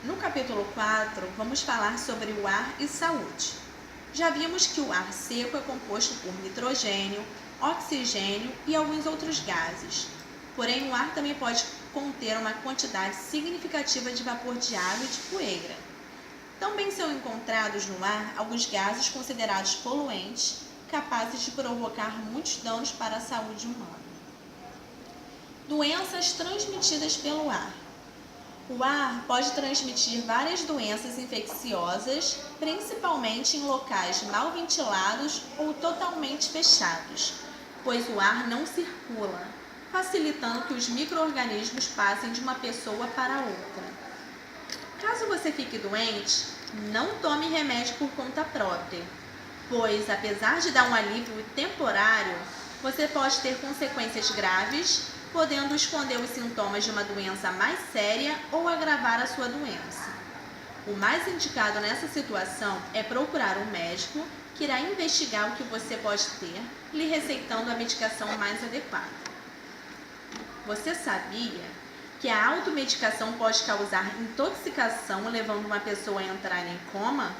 No capítulo 4, vamos falar sobre o ar e saúde. Já vimos que o ar seco é composto por nitrogênio, oxigênio e alguns outros gases. Porém, o ar também pode conter uma quantidade significativa de vapor de água e de poeira. Também são encontrados no ar alguns gases considerados poluentes, capazes de provocar muitos danos para a saúde humana. Doenças transmitidas pelo ar. O ar pode transmitir várias doenças infecciosas, principalmente em locais mal ventilados ou totalmente fechados, pois o ar não circula, facilitando que os micro-organismos passem de uma pessoa para outra. Caso você fique doente, não tome remédio por conta própria, pois, apesar de dar um alívio temporário, você pode ter consequências graves, podendo esconder os sintomas de uma doença mais séria ou agravar a sua doença. O mais indicado nessa situação é procurar um médico que irá investigar o que você pode ter, lhe receitando a medicação mais adequada. Você sabia que a automedicação pode causar intoxicação, levando uma pessoa a entrar em coma?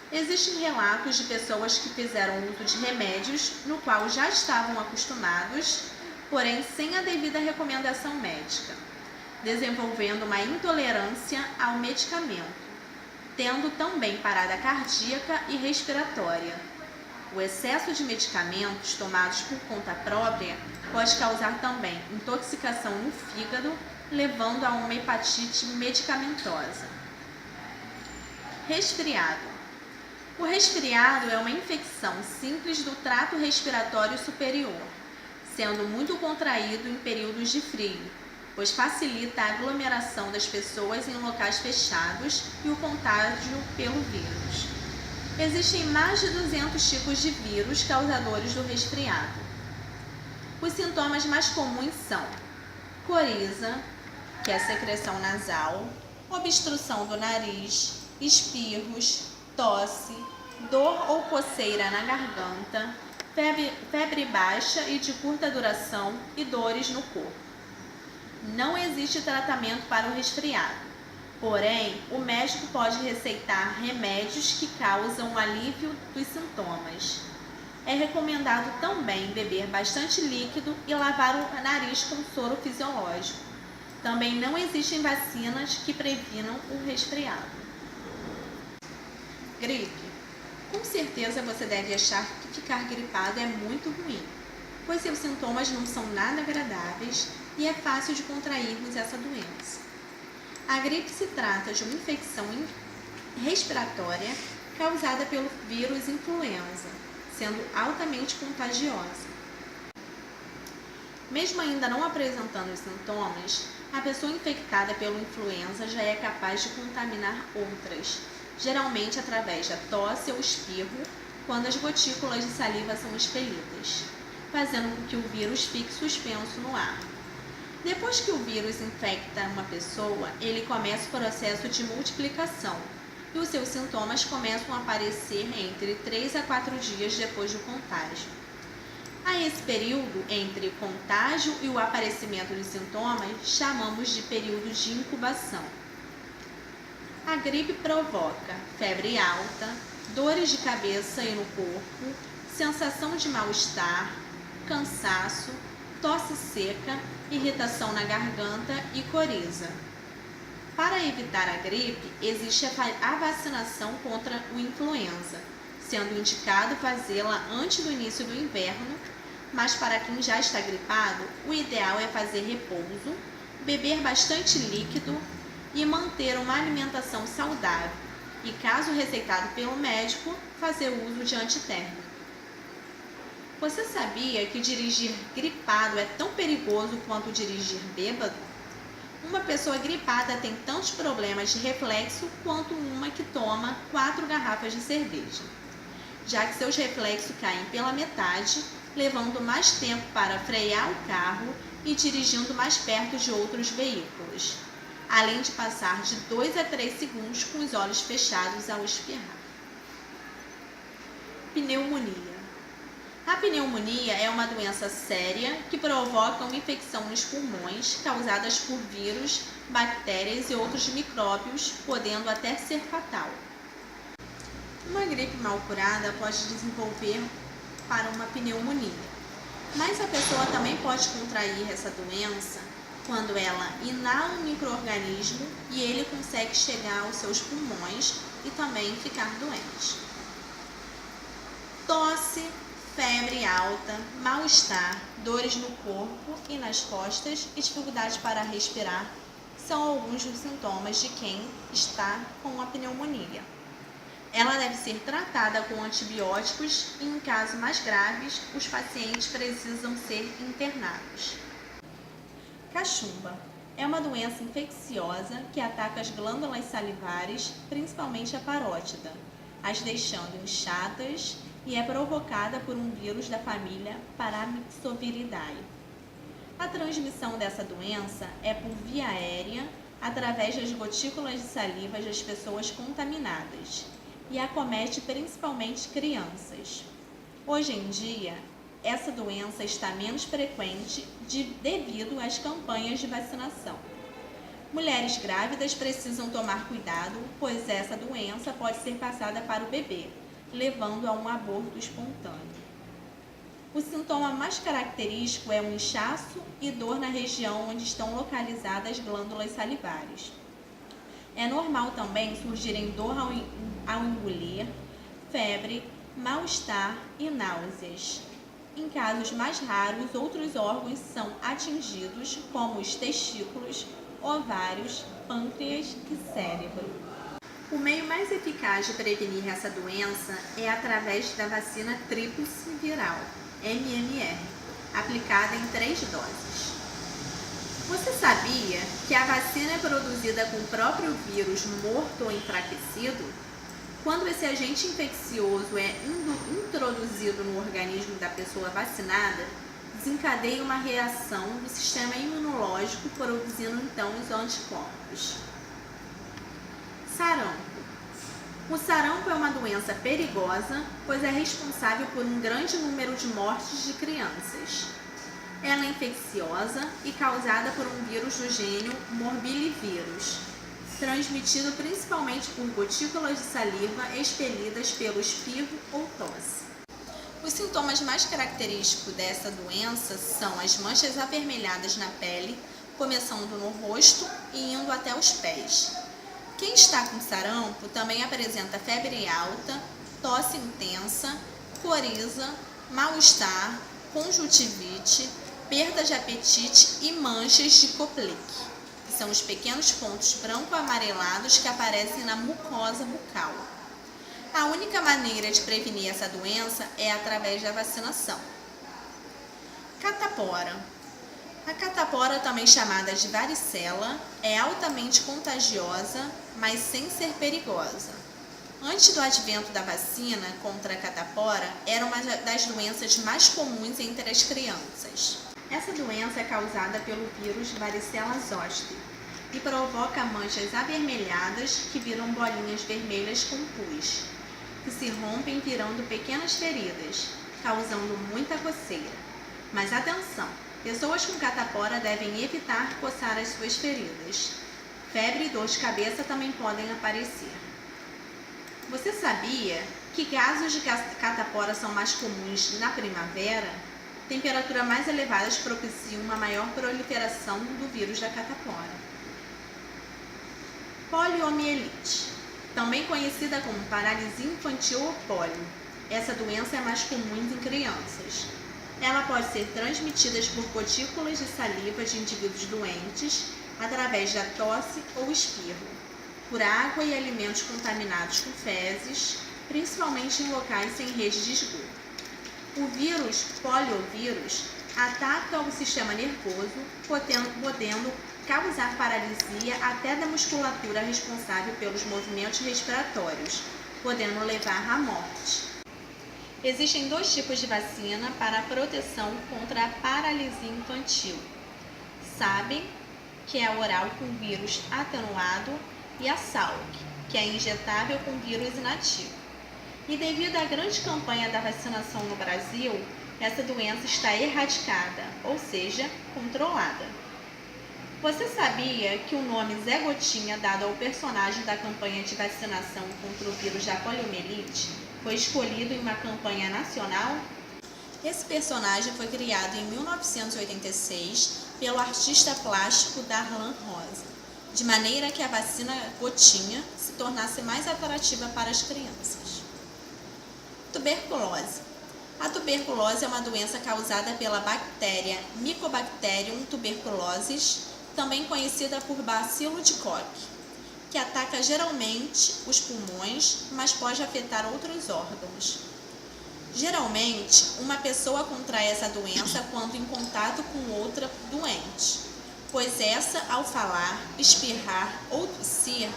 Existem relatos de pessoas que fizeram uso de remédios no qual já estavam acostumados, porém sem a devida recomendação médica, desenvolvendo uma intolerância ao medicamento, tendo também parada cardíaca e respiratória. O excesso de medicamentos tomados por conta própria pode causar também intoxicação no fígado, levando a uma hepatite medicamentosa. Resfriado. O resfriado é uma infecção simples do trato respiratório superior, sendo muito contraído em períodos de frio, pois facilita a aglomeração das pessoas em locais fechados e o contágio pelo vírus. Existem mais de 200 tipos de vírus causadores do resfriado. Os sintomas mais comuns são coriza, que é a secreção nasal, obstrução do nariz, espirros, tosse, dor ou coceira na garganta, febre baixa e de curta duração e dores no corpo. Não existe tratamento para o resfriado, porém, o médico pode receitar remédios que causam o alívio dos sintomas. É recomendado também beber bastante líquido e lavar o nariz com soro fisiológico. Também não existem vacinas que previnam o resfriado. Gripe. Com certeza você deve achar que ficar gripado é muito ruim, pois seus sintomas não são nada agradáveis e é fácil de contrairmos essa doença. A gripe se trata de uma infecção respiratória causada pelo vírus influenza, sendo altamente contagiosa. Mesmo ainda não apresentando os sintomas, a pessoa infectada pelo influenza já é capaz de contaminar outras, geralmente através da tosse ou espirro, quando as gotículas de saliva são expelidas, fazendo com que o vírus fique suspenso no ar. Depois que o vírus infecta uma pessoa, ele começa o processo de multiplicação e os seus sintomas começam a aparecer entre 3 a 4 dias depois do contágio. A esse período entre o contágio e o aparecimento dos sintomas chamamos de período de incubação. A gripe provoca febre alta, dores de cabeça e no corpo, sensação de mal-estar, cansaço, tosse seca, irritação na garganta e coriza. Para evitar a gripe, existe a vacinação contra o influenza, sendo indicado fazê-la antes do início do inverno, mas para quem já está gripado, o ideal é fazer repouso, beber bastante líquido e manter uma alimentação saudável e, caso receitado pelo médico, fazer uso de antitérmico. Você sabia que dirigir gripado é tão perigoso quanto dirigir bêbado? Uma pessoa gripada tem tantos problemas de reflexo quanto uma que toma 4 garrafas de cerveja, já que seus reflexos caem pela metade, levando mais tempo para frear o carro e dirigindo mais perto de outros veículos, além de passar de 2 a 3 segundos com os olhos fechados ao espirrar. Pneumonia. A pneumonia é uma doença séria que provoca uma infecção nos pulmões causadas por vírus, bactérias e outros micróbios, podendo até ser fatal. Uma gripe mal curada pode desenvolver para uma pneumonia, mas a pessoa também pode contrair essa doença quando ela inala um micro-organismo e ele consegue chegar aos seus pulmões e também ficar doente. Tosse, febre alta, mal-estar, dores no corpo e nas costas e dificuldade para respirar são alguns dos sintomas de quem está com a pneumonia. Ela deve ser tratada com antibióticos e, em casos mais graves, os pacientes precisam ser internados. Cachumba é uma doença infecciosa que ataca as glândulas salivares, principalmente a parótida, as deixando inchadas e é provocada por um vírus da família Paramyxoviridae. A transmissão dessa doença é por via aérea, através das gotículas de saliva das pessoas contaminadas, e acomete principalmente crianças. Hoje em dia, essa doença está menos frequente devido às campanhas de vacinação. Mulheres grávidas precisam tomar cuidado, pois essa doença pode ser passada para o bebê, levando a um aborto espontâneo. O sintoma mais característico é um inchaço e dor na região onde estão localizadas as glândulas salivares. É normal também surgirem dor ao engolir, febre, mal-estar e náuseas. Em casos mais raros, outros órgãos são atingidos, como os testículos, ovários, pâncreas e cérebro. O meio mais eficaz de prevenir essa doença é através da vacina tríplice viral, MMR, aplicada em 3 doses. Você sabia que a vacina é produzida com o próprio vírus morto ou enfraquecido? Quando esse agente infeccioso é introduzido no organismo da pessoa vacinada, desencadeia uma reação do sistema imunológico, produzindo então os anticorpos. Sarampo. O sarampo é uma doença perigosa, pois é responsável por um grande número de mortes de crianças. Ela é infecciosa e causada por um vírus do gênero morbillivirus, transmitido principalmente por gotículas de saliva expelidas pelo espirro ou tosse. Os sintomas mais característicos dessa doença são as manchas avermelhadas na pele, começando no rosto e indo até os pés. Quem está com sarampo também apresenta febre alta, tosse intensa, coriza, mal-estar, conjuntivite, perda de apetite e manchas de Koplik, que são os pequenos pontos branco-amarelados que aparecem na mucosa bucal. A única maneira de prevenir essa doença é através da vacinação. Catapora. A catapora, também chamada de varicela, é altamente contagiosa, mas sem ser perigosa. Antes do advento da vacina contra a catapora, era uma das doenças mais comuns entre as crianças. Essa doença é causada pelo vírus varicela zoster e provoca manchas avermelhadas que viram bolinhas vermelhas com pus, que se rompem virando pequenas feridas, causando muita coceira. Mas atenção! Pessoas com catapora devem evitar coçar as suas feridas. Febre e dor de cabeça também podem aparecer. Você sabia que casos de catapora são mais comuns na primavera? Temperaturas mais elevadas propiciam uma maior proliferação do vírus da catapora. Poliomielite, também conhecida como paralisia infantil ou polio. Essa doença é mais comum em crianças. Ela pode ser transmitida por gotículas de saliva de indivíduos doentes, através da tosse ou espirro, por água e alimentos contaminados com fezes, principalmente em locais sem rede de esgoto. O vírus poliovírus ataca o sistema nervoso, podendo causar paralisia até da musculatura responsável pelos movimentos respiratórios, podendo levar à morte. Existem 2 tipos de vacina para a proteção contra a paralisia infantil. Sabem, que é a oral com vírus atenuado, e a Salk, que é injetável com vírus inativo. E devido à grande campanha da vacinação no Brasil, essa doença está erradicada, ou seja, controlada. Você sabia que o nome Zé Gotinha, dado ao personagem da campanha de vacinação contra o vírus da poliomielite, foi escolhido em uma campanha nacional? Esse personagem foi criado em 1986 pelo artista plástico Darlan Rosa, de maneira que a vacina Gotinha se tornasse mais atrativa para as crianças. Tuberculose. A tuberculose é uma doença causada pela bactéria Mycobacterium tuberculosis, também conhecida por bacilo de Koch, que ataca geralmente os pulmões, mas pode afetar outros órgãos. Geralmente, uma pessoa contrai essa doença quando em contato com outra doente, pois essa, ao falar, espirrar ou tossir,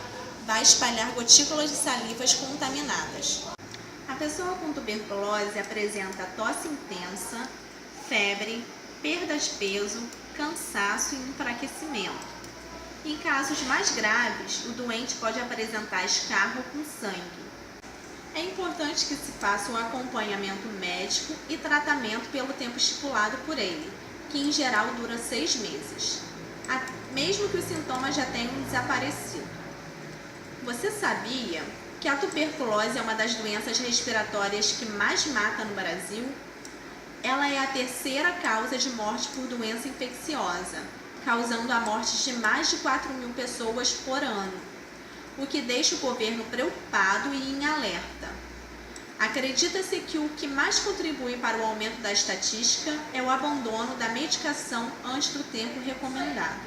vai espalhar gotículas de salivas contaminadas. A pessoa com tuberculose apresenta tosse intensa, febre, perda de peso, cansaço e enfraquecimento. Em casos mais graves, o doente pode apresentar escarro com sangue. É importante que se faça um acompanhamento médico e tratamento pelo tempo estipulado por ele, que em geral dura 6 meses, mesmo que os sintomas já tenham desaparecido. Você sabia que a tuberculose é uma das doenças respiratórias que mais mata no Brasil? Ela é a terceira causa de morte por doença infecciosa, causando a morte de mais de 4.000 pessoas por ano, o que deixa o governo preocupado e em alerta. Acredita-se que o que mais contribui para o aumento da estatística é o abandono da medicação antes do tempo recomendado.